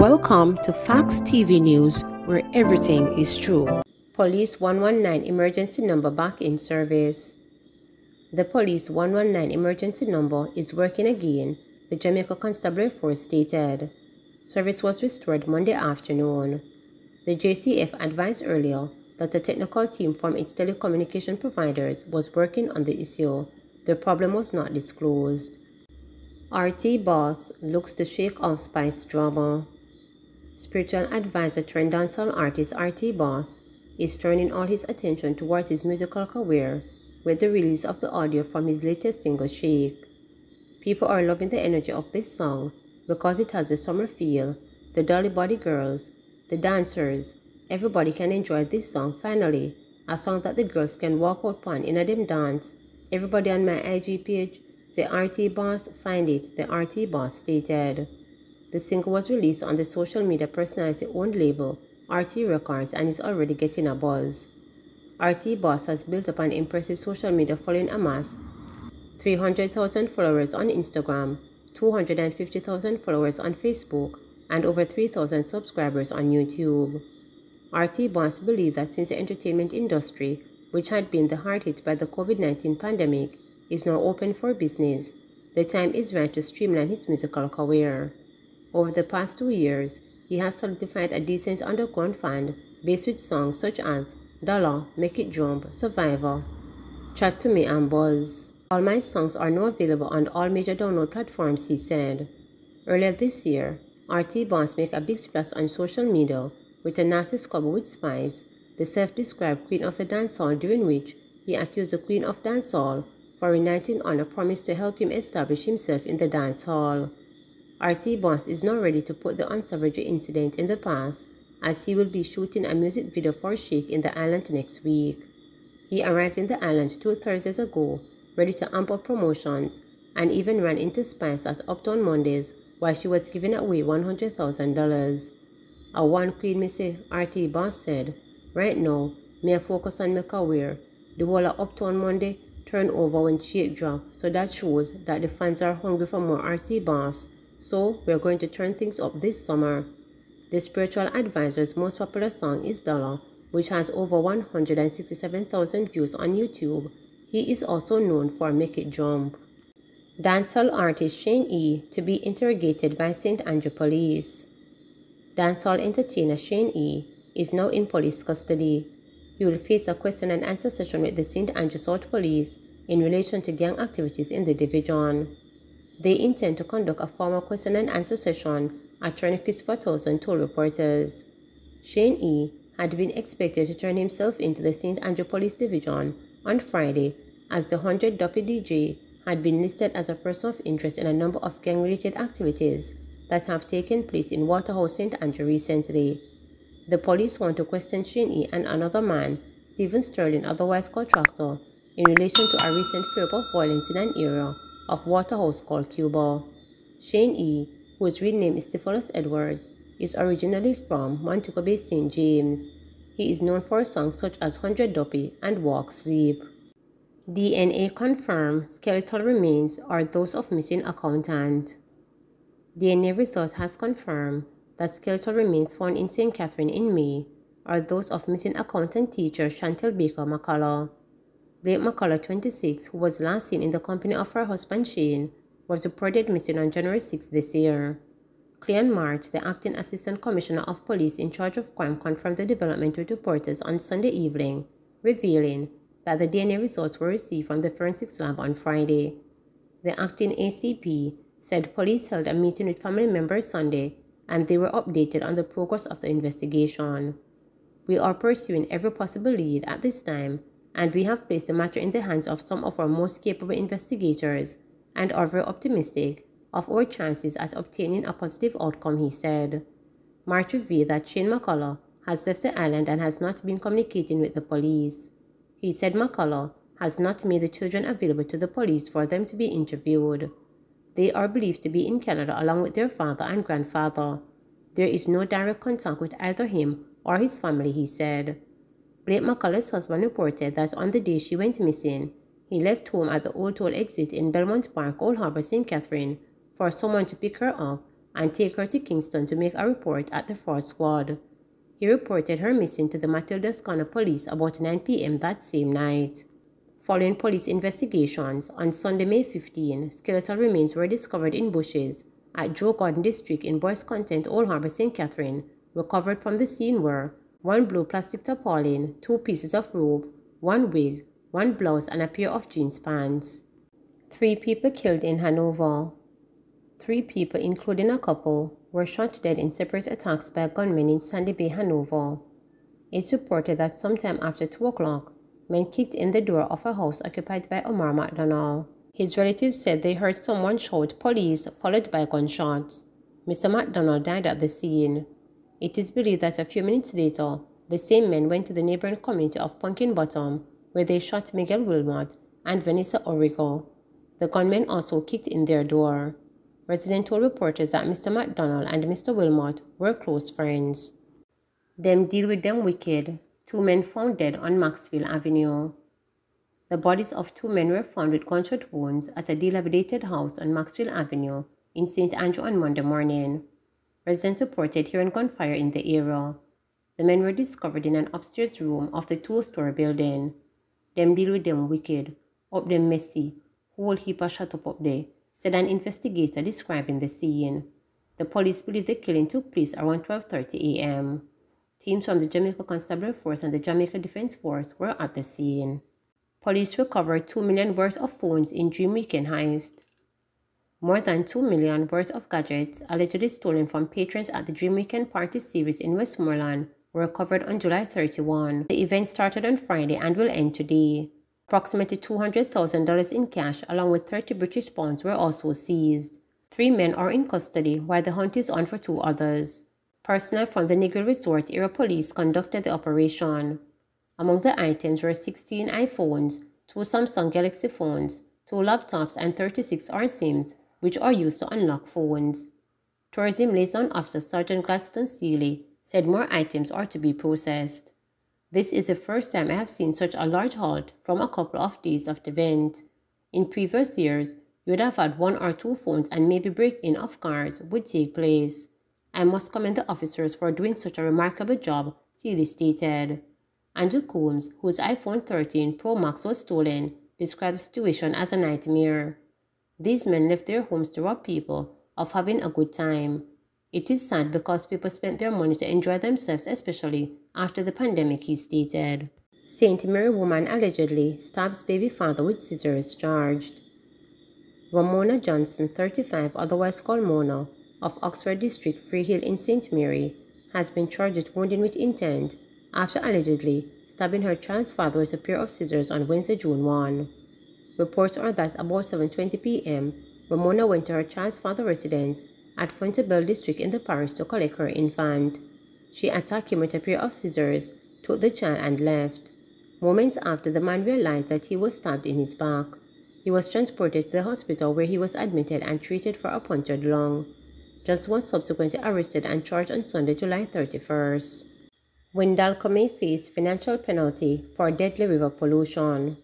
Welcome to Facts TV News, where everything is true. Police 119 emergency number back in service. The Police 119 emergency number is working again, the Jamaica Constabulary Force stated. Service was restored Monday afternoon. The JCF advised earlier that a technical team from its telecommunication providers was working on the issue. The problem was not disclosed. RT boss looks to shake off Spice drama. Spiritual advisor turned dancehall artist RT Boss is turning all his attention towards his musical career with the release of the audio from his latest single, Shake. People are loving the energy of this song because it has the summer feel, the dolly body girls, the dancers. Everybody can enjoy this song finally, a song that the girls can walk out on in a them dance. Everybody on my IG page say RT Boss, find it, the RT Boss stated. The single was released on the social media personality-owned label, RT Records, and is already getting a buzz. RT Boss has built up an impressive social media following amass 300,000 followers on Instagram, 250,000 followers on Facebook, and over 3,000 subscribers on YouTube. RT Boss believes that since the entertainment industry, which had been the hard hit by the COVID-19 pandemic, is now open for business, the time is right to streamline his musical career. Over the past 2 years, he has solidified a decent underground fan based with songs such as Dollar, Make It Jump, Survivor, Chat to Me and Buzz. All my songs are now available on all major download platforms, he said. Earlier this year, RT Boss made a big splash on social media with a nasty squabble with Spice, the self-described queen of the dancehall, during which he accused the queen of dancehall for reuniting on a promise to help him establish himself in the dancehall. RT Boss is now ready to put the unsavory incident in the past, as he will be shooting a music video for Shake in the island next week. He arrived in the island 2 Thursdays ago, ready to amp up promotions, and even ran into Spice at Uptown Mondays while she was giving away $100,000. A one queen me say, RT Boss said, right now, me a focus on my career. The whole of Uptown Monday turned over when Shake dropped, so that shows that the fans are hungry for more RT Boss. So we're going to turn things up this summer. The spiritual advisor's most popular song is Dollar, which has over 167,000 views on YouTube. He is also known for Make It Jump. Dancehall artist Shane E. to be interrogated by St. Andrew Police. Dancehall entertainer Shane E. is now in police custody. He will face a question and answer session with the St. Andrew South Police in relation to gang activities in the division. They intend to conduct a formal question and answer session, Attorney Christopher Towson told reporters. Shane E. had been expected to turn himself into the St. Andrew Police Division on Friday, as the 100 Duppy DJ had been listed as a person of interest in a number of gang-related activities that have taken place in Waterhouse St. Andrew recently. The police want to question Shane E. and another man, Stephen Sterling, otherwise contractor, in relation to a recent flare-up of violence in an area of Waterhouse called Cuba. Shane E., whose real name is Stephanus Edwards, is originally from Montego Bay, St. James. He is known for songs such as 100 Duppy and Walk Sleep. DNA confirmed skeletal remains are those of missing accountant. DNA result has confirmed that skeletal remains found in St. Catherine in May are those of missing accountant teacher Chantel Baker McCullough. Blake McCullough, 26, who was last seen in the company of her husband Shane, was reported missing on January 6 this year. Cleon March, the acting assistant commissioner of police in charge of crime, confirmed the development with reporters on Sunday evening, revealing that the DNA results were received from the forensics lab on Friday. The acting ACP said police held a meeting with family members Sunday and they were updated on the progress of the investigation. We are pursuing every possible lead at this time, and we have placed the matter in the hands of some of our most capable investigators and are very optimistic of our chances at obtaining a positive outcome, he said. March revealed that Shane McCullough has left the island and has not been communicating with the police. He said McCullough has not made the children available to the police for them to be interviewed. They are believed to be in Canada along with their father and grandfather. There is no direct contact with either him or his family, he said. Blake McCullough's husband reported that on the day she went missing, he left home at the Old Toll exit in Belmont Park, Old Harbour, St. Catherine, for someone to pick her up and take her to Kingston to make a report at the fraud squad. He reported her missing to the Matilda's Corner police about 9 p.m. that same night. Following police investigations, on Sunday, May 15, skeletal remains were discovered in bushes at Joe Gordon District in Boyce Content, Old Harbour, St. Catherine. Recovered from the scene were 1 blue plastic tarpaulin, 2 pieces of rope, 1 wig, 1 blouse, and a pair of jeans pants. 3 people killed in Hanover. 3 people, including a couple, were shot dead in separate attacks by gunmen in Sandy Bay, Hanover. It's reported that sometime after 2 o'clock, men kicked in the door of a house occupied by Omar McDonald. His relatives said they heard someone shout "police," followed by gunshots. Mr. McDonald died at the scene. It is believed that a few minutes later, the same men went to the neighboring community of Pumpkin Bottom, where they shot Miguel Wilmot and Vanessa Origo. The gunmen also kicked in their door. Residents told reporters that Mr. McDonald and Mr. Wilmot were close friends. Them deal with them wicked. 2 men found dead on Maxfield Avenue. The bodies of 2 men were found with gunshot wounds at a dilapidated house on Maxfield Avenue in St. Andrew on Monday morning. Residents reported hearing gunfire in the area. The men were discovered in an upstairs room of the 2-story building. Them deal with them wicked, up them messy, whole heap of shut up there, said an investigator describing the scene. The police believe the killing took place around 12:30 a.m. Teams from the Jamaica Constabulary Force and the Jamaica Defense Force were at the scene. Police recovered $2 million worth of phones in Dream Weekend heist. More than $2 million worth of gadgets allegedly stolen from patrons at the Dream Weekend Party series in Westmoreland were recovered on July 31. The event started on Friday and will end today. Approximately $200,000 in cash along with 30 British pounds were also seized. 3 men are in custody while the hunt is on for 2 others. Personnel from the Negril Resort Area Police conducted the operation. Among the items were 16 iPhones, 2 Samsung Galaxy phones, 2 laptops, and 36 RSIMs, which are used to unlock phones. Tourism Liaison Officer Sergeant Gladstone Steele said more items are to be processed. This is the first time I have seen such a large halt from a couple of days of the event. In previous years, you would have had 1 or 2 phones and maybe break-in of cars would take place. I must commend the officers for doing such a remarkable job, Steele stated. Andrew Combs, whose iPhone 13 Pro Max was stolen, described the situation as a nightmare. These men left their homes to rob people of having a good time. It is sad because people spent their money to enjoy themselves, especially after the pandemic, he stated. St. Mary woman allegedly stabs baby father with scissors charged. Ramona Johnson, 35, otherwise called Mona, of Oxford District, Freehill in St. Mary, has been charged with wounding with intent after allegedly stabbing her child's father with a pair of scissors on Wednesday, June 1. Reports are that about 7:20 p.m., Ramona went to her child's father's residence at Fontebelle District in the parish to collect her infant. She attacked him with a pair of scissors, took the child, and left. Moments after, the man realized that he was stabbed in his back. He was transported to the hospital where he was admitted and treated for a punctured lung. Johnson was subsequently arrested and charged on Sunday, July 31st. Windalco may face financial penalty for deadly river pollution.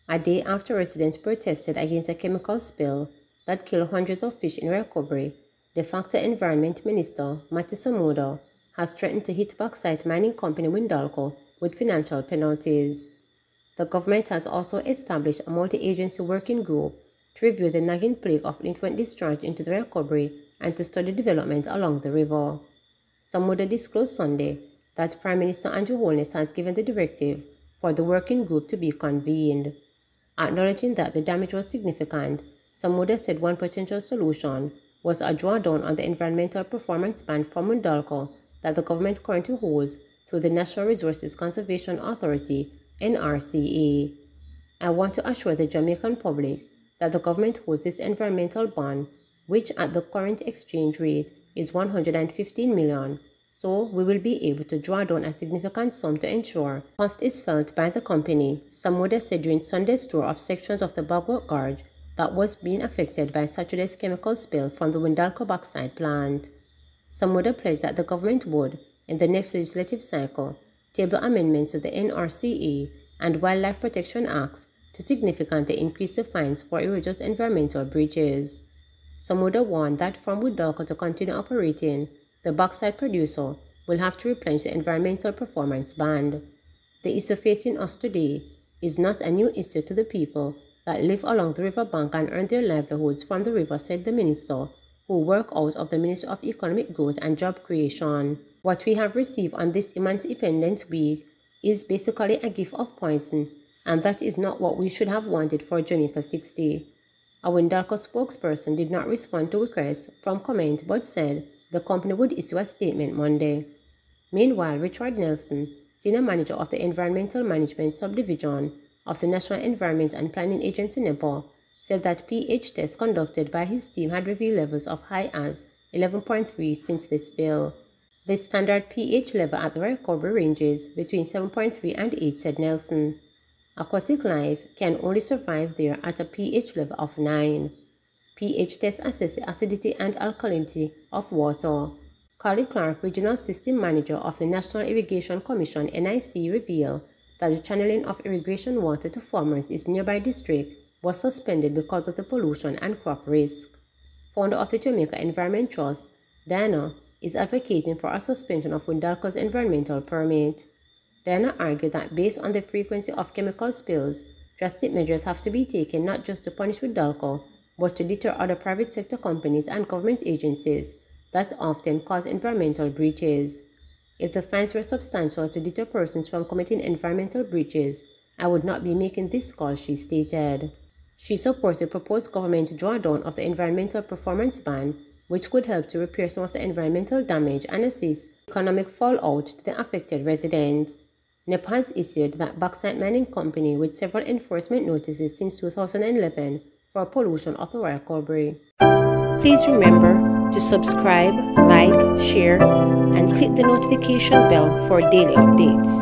A day after residents protested against a chemical spill that killed hundreds of fish in recovery, de facto Environment Minister Matthew Samoda has threatened to hit bauxite mining company Windalco with financial penalties. The government has also established a multi-agency working group to review the nagging plague of infant discharge into the recovery and to study development along the river. Samoda disclosed Sunday that Prime Minister Andrew Holness has given the directive for the working group to be convened. Acknowledging that the damage was significant, Samoda said one potential solution was a drawdown on the environmental performance band from Windalco that the government currently holds through the National Resources Conservation Authority, NRCA. I want to assure the Jamaican public that the government holds this environmental bond, which at the current exchange rate is 115 million, so we will be able to draw down a significant sum to ensure cost is felt by the company, Samoda said during Sunday's tour of sections of the Bagworth Gorge that was being affected by Saturday's chemical spill from the Windalco bauxite plant. Samoda pledged that the government would, in the next legislative cycle, table amendments to the NRCA and Wildlife Protection Acts to significantly increase the fines for egregious environmental breaches. Samuda warned that for Windalco to continue operating, the bauxite producer will have to replenish the environmental performance band. The issue facing us today is not a new issue to the people that live along the riverbank and earn their livelihoods from the river, said the minister, who work out of the Ministry of Economic Growth and Job Creation. What we have received on this Immense Independence Week is basically a gift of poison, and that is not what we should have wanted for Jamaica 60. A Windalco spokesperson did not respond to requests from comment but said the company would issue a statement Monday. Meanwhile, Richard Nelson, senior manager of the Environmental Management Subdivision of the National Environment and Planning Agency (NEPA), said that pH tests conducted by his team had revealed levels of high as 11.3 since the spill. The standard pH level at the recovery ranges between 7.3 and 8, said Nelson. Aquatic life can only survive there at a pH level of 9. pH tests assess the acidity and alkalinity of water. Carly Clark, Regional System Manager of the National Irrigation Commission (NIC), revealed that the channeling of irrigation water to farmers in nearby district was suspended because of the pollution and crop risk. Founder of the Jamaica Environment Trust, Diana, is advocating for a suspension of Windalco's environmental permit. Diana argued that based on the frequency of chemical spills, drastic measures have to be taken not just to punish Windalco, but to deter other private sector companies and government agencies that often cause environmental breaches. If the fines were substantial to deter persons from committing environmental breaches, I would not be making this call, she stated. She supports the proposed government drawdown of the environmental performance ban, which could help to repair some of the environmental damage and assist economic fallout to the affected residents. NEPA has issued that bauxite mining company with several enforcement notices since 2011 for pollution of the recovery. Please remember to subscribe, like, share, and click the notification bell for daily updates.